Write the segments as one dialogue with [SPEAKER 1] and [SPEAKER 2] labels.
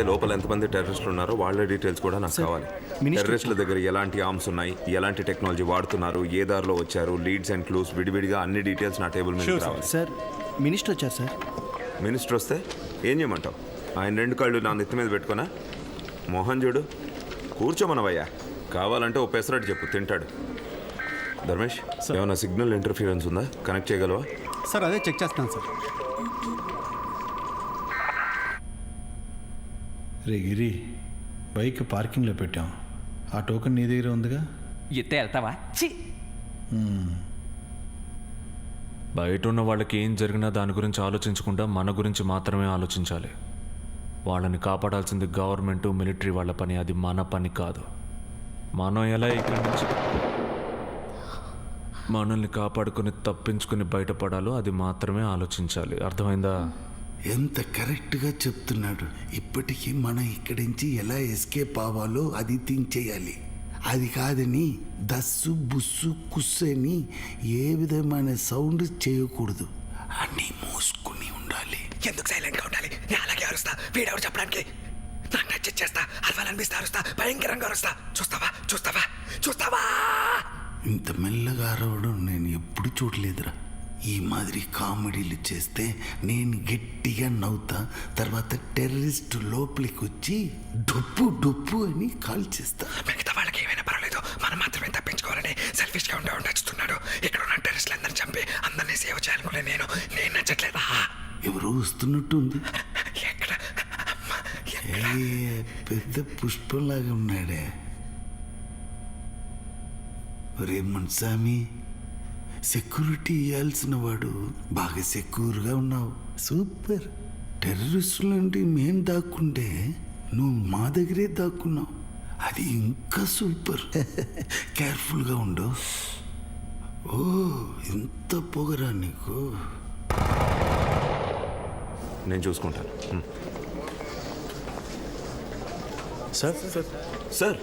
[SPEAKER 1] లోపల ఎంతమంది టెర్రరిస్టులు ఉన్నారో వాళ్ళ డీటెయిల్స్ కూడా నాకు కావాలి. టెర్రరిస్టుల దగ్గర ఎలాంటి ఆర్మ్స్ ఉన్నాయి, ఎలాంటి టెక్నాలజీ వాడుతున్నారు, ఏ దారిలో వచ్చారు, లీడ్స్ అండ్ క్లూస్ విడివిడిగా అన్ని డీటెయిల్స్ నా టేబుల్ మీద రావాలి.
[SPEAKER 2] సార్ మినిస్టర్ వచ్చారు సార్.
[SPEAKER 1] మినిస్టర్ వస్తే ఏం చేయమంటావు? ఆయన 2 కాళ్ళు నా నెత్తి మీద పెట్టుకున్నా? మోహన్ చూడు, కూర్చోమనవయ్యా. కావాలంటే ఓ పెసరట్టు చెప్పు, తింటాడు. ధర్మేష్, ఏమైనా సిగ్నల్ ఇంటర్ఫిరెన్స్ ఉందా? కనెక్ట్ చేయగలవా?
[SPEAKER 2] సార్ అదే చెక్ చేస్తాను సార్.
[SPEAKER 3] రే గిరి, బైక్ పార్కింగ్లో పెట్టాం. ఆ టోకెన్ నీ దగ్గర ఉందిగా?
[SPEAKER 4] ఎత్తే వెళ్తావా?
[SPEAKER 5] బయట ఉన్న వాళ్ళకి ఏం జరిగినా దాని గురించి ఆలోచించకుండా మన గురించి మాత్రమే ఆలోచించాలి. వాళ్ళని కాపాడాల్సింది గవర్నమెంట్, మిలిటరీ వాళ్ళ పని. అది మన పని కాదు. మనం ఎలా ఇక్కడి నుంచి మనల్ని కాపాడుకొని తప్పించుకుని బయటపడాలో అది మాత్రమే ఆలోచించాలి. అర్థమైందా?
[SPEAKER 6] ఎంత కరెక్ట్గా చెప్తున్నాడు. ఇప్పటికీ మనం ఇక్కడి నుంచి ఎలా ఎస్కేప్ అవ్వాలో అది థింక్ చేయాలి. అది కాదని దస్సు బుస్సు కుస్సని ఏ విధమైన సౌండ్ చేయకూడదు. అన్నీ మూసుకుని ఉండాలి.
[SPEAKER 7] ఎందుకు సైలెంట్గా ఉండాలి? నేను అలాగే అరుస్తా. వీడెవరు చెప్పడానికి? నాకు నచ్చి చేస్తా, అరవాలనిపిస్తా అరుస్తా, భయంకరంగా అరుస్తా. చూస్తావా చూస్తావా చూస్తావా?
[SPEAKER 6] ఇంత మెల్లగా అరవడం నేను ఎప్పుడు చూడలేదురా. ఈ మాదిరి కామెడీలు చేస్తే నేను గట్టిగా నవ్వుతా. తర్వాత టెర్రరిస్ట్ లోపలికి వచ్చి డొప్పు డొప్పు అని కాల్ చేస్తా.
[SPEAKER 7] మిగతా వాళ్ళకి ఏమైనా పర్వాలేదు, మనం మాత్రమే తప్పించుకోవాలని సెల్ఫిష్గా నచ్చుతున్నాడు. ఇక్కడ ఉన్న టెర్రరిస్టులు అందరిని చంపి అందరినీ సేవ చేయాలనుకునే నేను నచ్చట్లేదా?
[SPEAKER 6] ఎవరో వస్తున్నట్టు ఉంది.
[SPEAKER 7] ఎక్కడ?
[SPEAKER 6] పెద్ద పుష్పంలాగా ఉన్నాడే. ఒరే మున్సామి, సెక్యూరిటీ ఇవ్వాల్సిన వాడు బాగా సెక్యూర్గా ఉన్నావు. సూపర్. టెర్రరిస్టుల నుండి మేం దాక్కుంటే నువ్వు మా దగ్గరే దాక్కున్నావు. అది ఇంకా సూపర్. కేర్ఫుల్గా ఉండు. ఓ, ఇంత పొగరా నీకు?
[SPEAKER 1] నేను చూసుకుంటాను.
[SPEAKER 2] సార్
[SPEAKER 1] సార్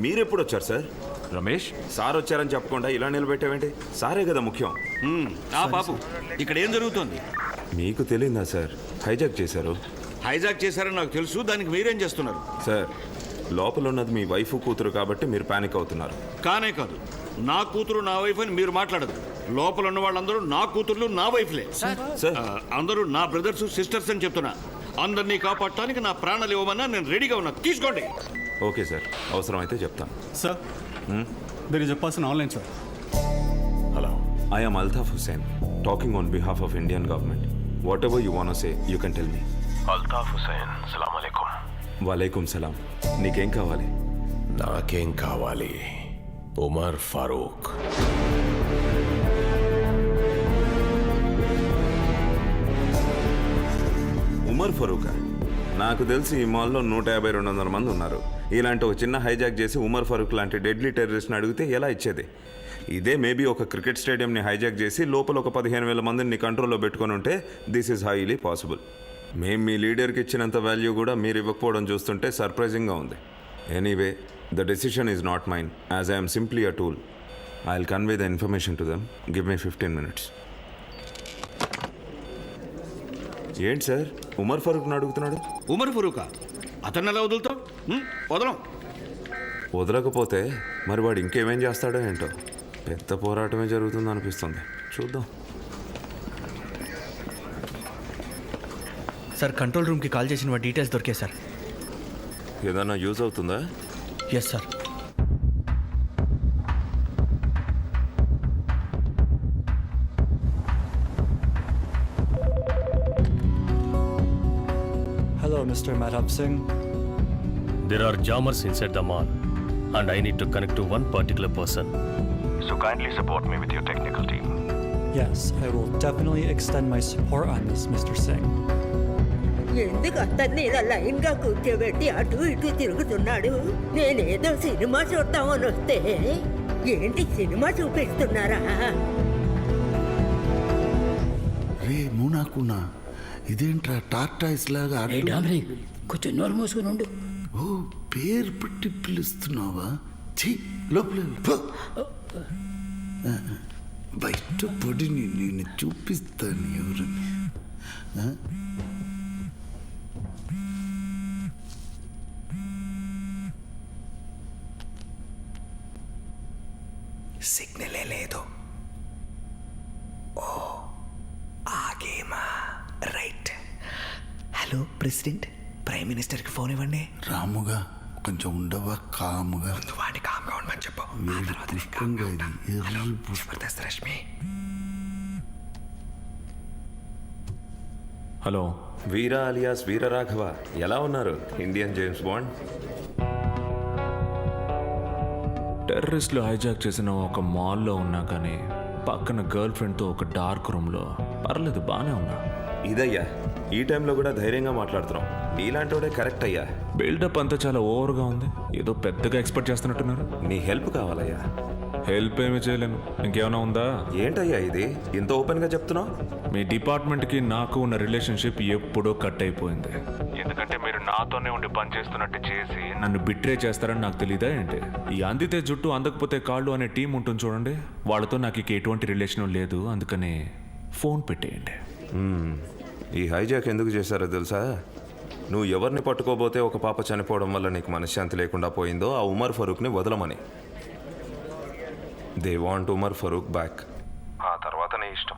[SPEAKER 1] మీరెప్పుడు వచ్చారు సార్?
[SPEAKER 5] రమేష్,
[SPEAKER 1] సార్ వచ్చారని చెప్పకుండా ఇలా నిలబెట్టావేంటి? సారే కదా ముఖ్యం.
[SPEAKER 8] బాబు, ఇక్కడ ఏం జరుగుతుంది?
[SPEAKER 1] మీకు తెలియదా సార్? హైజాక్ చేశారు.
[SPEAKER 8] హైజాక్ చేశారని నాకు తెలుసు. దానికి మీరేం చేస్తున్నారు?
[SPEAKER 1] సార్, లోపల ఉన్నది మీ వైఫ్ కూతురు కాబట్టి మీరు పానిక్ అవుతున్నారు.
[SPEAKER 8] కానే కాదు, నా కూతురు నా వైఫ్ అని మీరు మాట్లాడదు. లోపల ఉన్న వాళ్ళందరూ నా కూతుర్లు నా వైఫ్లే.
[SPEAKER 1] సార్,
[SPEAKER 8] అందరూ నా బ్రదర్స్ సిస్టర్స్ అని చెప్తున్నా. అందరినీ కాపాడటానికి నా ప్రాణాలు ఇవ్వమన్నా నేను రెడీగా ఉన్నా. తీసుకోండి.
[SPEAKER 1] ఓకే సార్, అవసరమైతే చెప్తాను.
[SPEAKER 2] సార్ మీరు చెప్పాల్సిన online sir.
[SPEAKER 1] Hello, I am Altaf Hussain, talking on behalf of Indian government. Whatever you want to say, you can tell me.
[SPEAKER 9] Altaf Hussain, సలాం అలైకుం.
[SPEAKER 1] వాలేకుం సలాం. నీకేం కావాలి?
[SPEAKER 9] నాకేం కావాలి? ఉమర్ ఫారూక్.
[SPEAKER 1] ఉమర్ ఫరూకా? నాకు తెలిసి ఈ మాల్లో 150-200 మంది ఉన్నారు. ఇలాంటి ఒక చిన్న హైజాక్ చేసి ఉమర్ ఫరూక్ లాంటి డెడ్లీ టెర్రరిస్ట్ని అడిగితే ఎలా ఇచ్చేది? ఇదే మేబీ ఒక క్రికెట్ స్టేడియంని హైజాక్ చేసి లోపల ఒక 15,000 మందిని కంట్రోల్లో పెట్టుకొని ఉంటే దిస్ ఈజ్ హైలీ పాసిబుల్. మేము మీ లీడర్కి ఇచ్చినంత వాల్యూ కూడా మీరు ఇవ్వకపోవడం చూస్తుంటే సర్ప్రైజింగ్గా ఉంది. Anyway, the decision is not mine, as I'm simply a tool. I will convey the information to them. Give me 15 minutes. ఏంటి సార్, ఉమర్ ఫరూక్ని అడుగుతున్నాడు?
[SPEAKER 8] ఉమర్ ఫరూకా? అతన్ని ఎలా వదులుతావు? వదలం.
[SPEAKER 1] వదలకపోతే మరి వాడు ఇంకేమేం చేస్తాడో ఏంటో. పెద్ద పోరాటమే జరుగుతుంది అనిపిస్తుంది. చూద్దాం.
[SPEAKER 2] సార్ కంట్రోల్ రూమ్కి కాల్ చేసిన వాడి డీటెయిల్స్ దొరికాయి సార్.
[SPEAKER 1] ఏదన్నా యూజ్ అవుతుందా?
[SPEAKER 2] Yes sir.
[SPEAKER 10] Hello, Mr. Madhab Singh.
[SPEAKER 9] There are jammers inside the mall and I need to connect to one particular person. So kindly support me with your technical team.
[SPEAKER 10] Yes, I will definitely extend my support on this, Mr. Singh.
[SPEAKER 11] ఎందుకు అతన్ని ఇలా లైన్గా కూర్చోబెట్టి అటు ఇటు తిరుగుతున్నాడు? నేనేదో cinema చూద్దామని వస్తే ఏంటి సినిమా చూపిస్తున్నారా?
[SPEAKER 6] రే మూనాకున్నా, ఇదేంట్రా టార్టాయిస్ లాగా?
[SPEAKER 11] కొంచెం నోరు మూసుకుని ఉండు.
[SPEAKER 6] ఓ, పేరు పెట్టి పిలుస్తున్నావా? ఛీ, లోపల బయట పొడిని నేను చూపిస్తాను ఎవరని.
[SPEAKER 7] సిగ్నలే లేదు. ఓ ఆగేమా రైట్. హలో ప్రెసిడెంట్, ప్రైమ్ మినిస్టర్కి ఫోన్ ఇవ్వండి.
[SPEAKER 6] రాముగా కొంచెం ఉండవా కాముగా.
[SPEAKER 7] ముందు వాడిని కామ్గా ఉండమని చెప్పు. ఆ
[SPEAKER 6] వీడి
[SPEAKER 7] తర్వాత నేను
[SPEAKER 6] పుష్పంగా
[SPEAKER 7] కామ్గా
[SPEAKER 6] ఇది
[SPEAKER 7] ఉంటా.
[SPEAKER 6] ఎర్రి
[SPEAKER 7] హలో
[SPEAKER 6] పుష్పం.
[SPEAKER 7] జబర్దస్త్ రష్మి.
[SPEAKER 5] హలో.
[SPEAKER 1] వీరా అలియాస్ వీరరాఘవ ఎలా ఉన్నారు? Indian James bond.
[SPEAKER 5] టెర్రరిస్టులు హైజాక్ చేసిన ఒక మాల్లో ఉన్నా కానీ పక్కన గర్ల్ ఫ్రెండ్తో ఒక డార్క్ రూమ్లో పర్లేదు, బాగానే ఉన్నా.
[SPEAKER 1] ఇదయ్యా, ఈ టైంలో కూడా ధైర్యంగా మాట్లాడుతున్నాం. నీలాంటోడే కరెక్ట్ అయ్యా.
[SPEAKER 5] బిల్డప్ అంతా చాలా ఓవర్గా ఉంది. ఏదో పెద్దగా ఎక్స్పెక్ట్ చేస్తున్నట్టున్నారు.
[SPEAKER 1] నీ హెల్ప్ కావాలయ్యా.
[SPEAKER 5] హెల్ప్ ఏమీ చేయలేను. ఇంకేమైనా ఉందా?
[SPEAKER 1] ఏంటయ్యా ఇది ఇంత ఓపెన్గా చెప్తున్నావు?
[SPEAKER 5] మీ డిపార్ట్మెంట్కి నాకు ఉన్న రిలేషన్షిప్ ఎప్పుడో కట్ అయిపోయింది. ఎందుకంటే మీరు నాతోనే ఉండి పని చేస్తున్నట్టు చేసి నన్ను బిట్రే చేస్తారని నాకు తెలీదా ఏంటి? ఈ అందితే జుట్టు అందకపోతే కాళ్ళు అనే టీం ఉంటుంది చూడండి, వాళ్ళతో నాకు ఇక ఎటువంటి రిలేషన్ లేదు. అందుకని ఫోన్ పెట్టేయండి.
[SPEAKER 1] ఈ హైజాక్ ఎందుకు చేశారో తెలుసా? నువ్వు ఎవరిని పట్టుకోబోతే ఒక పాప చనిపోవడం వల్ల నీకు మనశ్శాంతి లేకుండా పోయిందో ఆ ఉమర్ ఫరూక్ని వదలమని. They want Umar Farooq back. ఆ తర్వాత నీ ఇష్టం.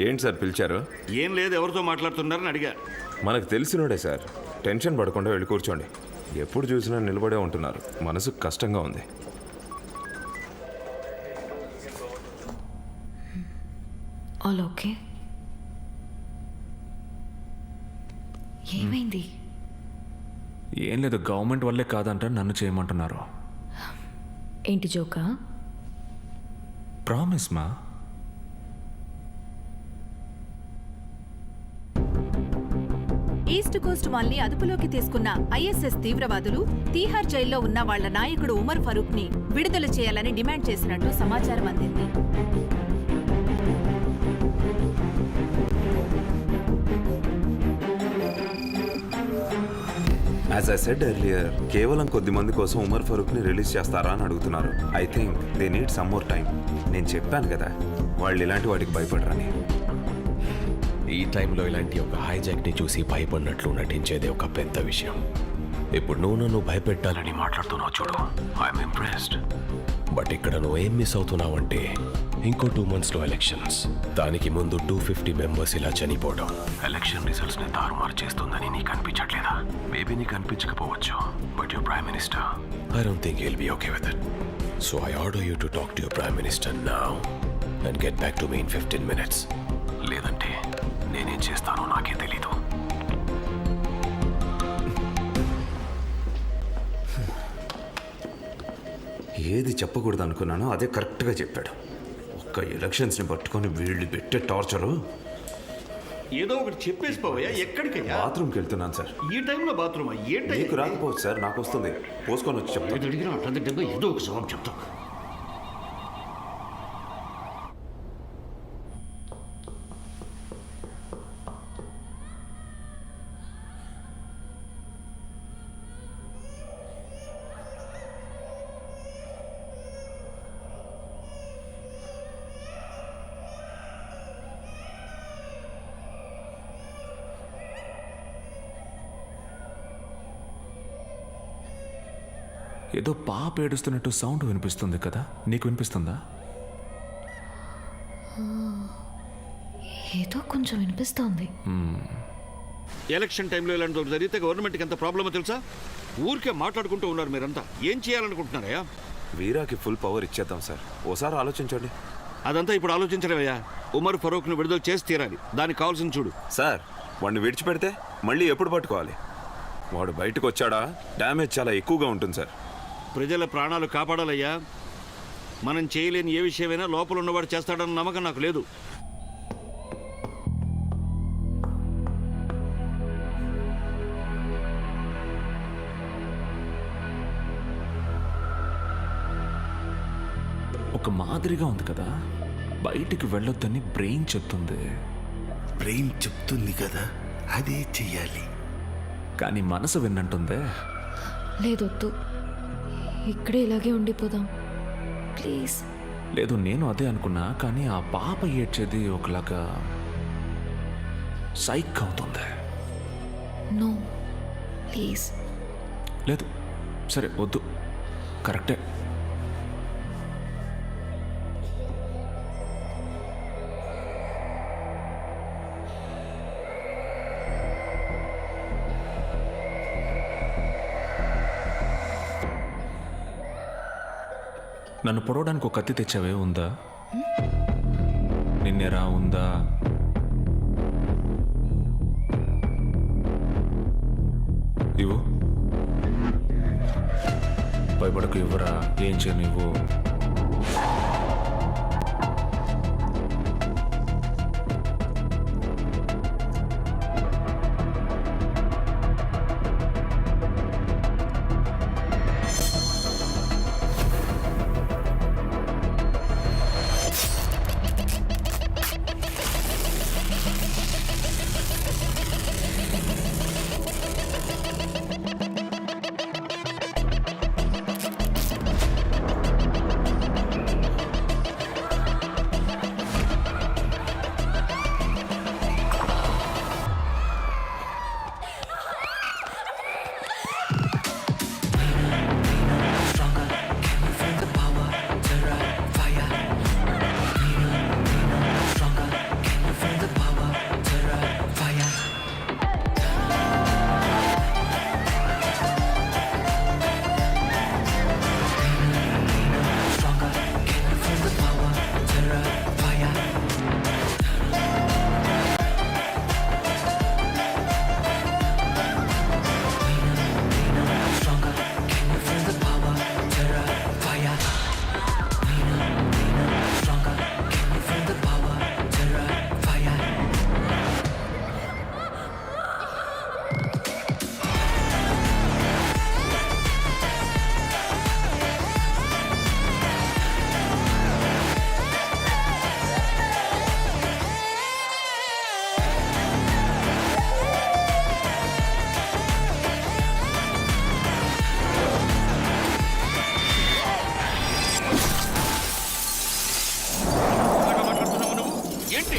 [SPEAKER 1] ఏంటి సార్ పిలిచారు?
[SPEAKER 8] ఏం లేదు, ఎవరితో మాట్లాడుతున్నారని అడిగా.
[SPEAKER 1] మనకు తెలిసినోడే సార్. టెన్షన్ పడకుండా వెళ్ళి కూర్చోండి. ఎప్పుడు చూసినా నిలబడే ఉంటున్నారు. మనసుకు కష్టంగా ఉంది.
[SPEAKER 4] All okay? ఏమైంది?
[SPEAKER 5] ఏం లేదు, గవర్నమెంట్ వల్లే కాదంట నన్ను చేయమంటున్నారు.
[SPEAKER 4] ఏంటి జోకా?
[SPEAKER 5] ప్రామిస్ మా.
[SPEAKER 4] ఈస్ట్ కోస్ట్ వాల్ని అదుపులోకి తీసుకున్న ఐఎస్ఎస్ తీవ్రవాదులు తీహార్ జైల్లో ఉన్న వాళ్ల నాయకుడు ఉమర్ ఫరూక్ ని విడుదల చేయాలని డిమాండ్ చేసినట్టు సమాచారం అందింది.
[SPEAKER 1] యాజ్ ఐ సెడ్ ఎర్లియర్, కేవలం కొద్ది మంది కోసం ఉమర్ ఫరూక్ని రిలీజ్ చేస్తారా అని అడుగుతున్నారు. I think they need some more time. నేను చెప్పాను కదా, వాళ్ళు ఇలాంటి వాటికి భయపడరని.
[SPEAKER 7] ఈ టైంలో ఇలాంటి ఒక హైజాక్ని చూసి భయపడినట్లు నటించేది ఒక పెద్ద విషయం. ఇప్పుడు నువ్వు నన్ను భయపెట్టాలని మాట్లాడుతున్నావు చూడు, ఐఎమ్ ఇంప్రెస్డ్. బట్ ఇక్కడ నువ్వు ఏం మిస్ అవుతున్నావు అంటే, ఇంకో 2 monthsలో ఎలక్షన్స్. దానికి ముందు 250 మెంబర్స్ ఇలా చనిపోవడం ఎలక్షన్ రిజల్ట్స్ని తారుమారు చేస్తుందని నీకు అనిపించట్లేదా? మేబీ నీకు అనిపించకపోవచ్చు, but your prime minister, I don't think he'll be okay with it. So I order you to talk to your prime minister now and get back to me in 15 minutes. లేదంటే నేనేం చేస్తానో నాకే తెలీదు.
[SPEAKER 1] ఏది చెప్పకూడదు అనుకున్నానో అదే కరెక్ట్గా చెప్పాడు. ఒక్క ఎలక్షన్స్ని పట్టుకొని వీళ్ళు పెట్టే టార్చరు.
[SPEAKER 8] ఏదో ఒకటి చెప్పేసి పోవయ్యా. ఎక్కడికయ్యా?
[SPEAKER 1] బాత్రూమ్కి వెళ్తున్నాను సార్.
[SPEAKER 8] ఈ టైంలో బాత్రూమ్ ఏంటి?
[SPEAKER 1] మీకు రాకపోవచ్చు సార్, నాకు వస్తుంది. పోసుకొని వచ్చి చెప్తాను.
[SPEAKER 8] అడిగినా అట్లా ఏదో ఒక జవాబు చెప్తాం.
[SPEAKER 5] ఏదో పాప ఏడుస్తున్నట్టు సౌండ్ వినిపిస్తుంది కదా, నీకు వినిపిస్తుందా?
[SPEAKER 4] ఏదో కొంచెం వినిపిస్తోంది.
[SPEAKER 8] ఎలక్షన్ టైంలో ఇలాంటి ఒకటి జరిగితే గవర్నమెంట్కి ఎంత ప్రాబ్లమో తెలుసా? ఊరికే మాట్లాడుకుంటూ ఉన్నారు మీరంతా. ఏం చేయాలనుకుంటున్నారయ్యా?
[SPEAKER 1] వీరాకి ఫుల్ పవర్ ఇచ్చేద్దాం సార్. ఓసారి ఆలోచించండి.
[SPEAKER 8] అదంతా ఇప్పుడు ఆలోచించడమయ్యా. ఉమర్ ఫరూక్ను విడుదల చేసి తీరాలి. దానికి కావాల్సింది చూడు.
[SPEAKER 1] సార్, వాడిని విడిచిపెడితే మళ్ళీ ఎప్పుడు పట్టుకోవాలి? వాడు బయటకు వచ్చాడా డ్యామేజ్ చాలా ఎక్కువగా ఉంటుంది సార్.
[SPEAKER 8] ప్రజల ప్రాణాలు కాపాడాలయ్యా. మనం చేయలేని ఏ విషయమైనా లోపల ఉన్నవాడు చేస్తాడన్న నమ్మకం నాకు లేదు.
[SPEAKER 5] ఒక మాదిరిగా ఉంది కదా, బయటికి వెళ్ళొద్దని బ్రెయిన్ చెప్తుంది.
[SPEAKER 6] బ్రెయిన్ చెప్తుంది కదా, అదే చెయ్యాలి.
[SPEAKER 5] కానీ మనసు విన్నంటుందే.
[SPEAKER 4] లేదొద్దు, ఇక్కడే ఇలాగే ఉండిపోదాం ప్లీజ్.
[SPEAKER 5] లేదు, నేను అదే అనుకున్నా. కానీ ఆ పాప ఏడ్చేది ఒకలాగా సైక్ అవుతుంది.
[SPEAKER 4] No please.
[SPEAKER 5] లేదు సరే వద్దు, కరెక్టే. నన్ను పొడవడానికి ఒక కత్తి తెచ్చావే, ఉందా? నిన్నేరా ఉందా? ఇవ్వు. భయపడకు, ఇవ్వరా. ఏం చేయను, ఇవ్వు.
[SPEAKER 8] ఏంటి?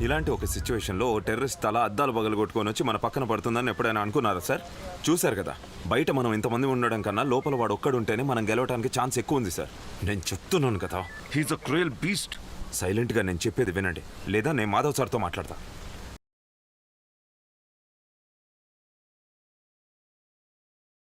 [SPEAKER 1] ఇలాంటి ఒక సిచ్యువేషన్లో ఓ టెర్రరిస్ట్ తల అద్దాలు పగలగొట్టుకొని వచ్చి మన పక్కన పడుతుందని ఎప్పుడైనా అనుకున్నారా సార్? చూశారు కదా, బయట మనం ఇంతమంది ఉండడం కన్నా లోపల వాడు ఒక్కడుంటేనే మనం గెలవడానికి ఛాన్స్ ఎక్కువ ఉంది సార్. నేను చెప్తున్నాను కదా, హీఈస్ అ క్రూయల్ బీస్ట్. సైలెంట్గా నేను చెప్పేది వినండి, లేదా నేను మాధవ్ సార్తో మాట్లాడతా.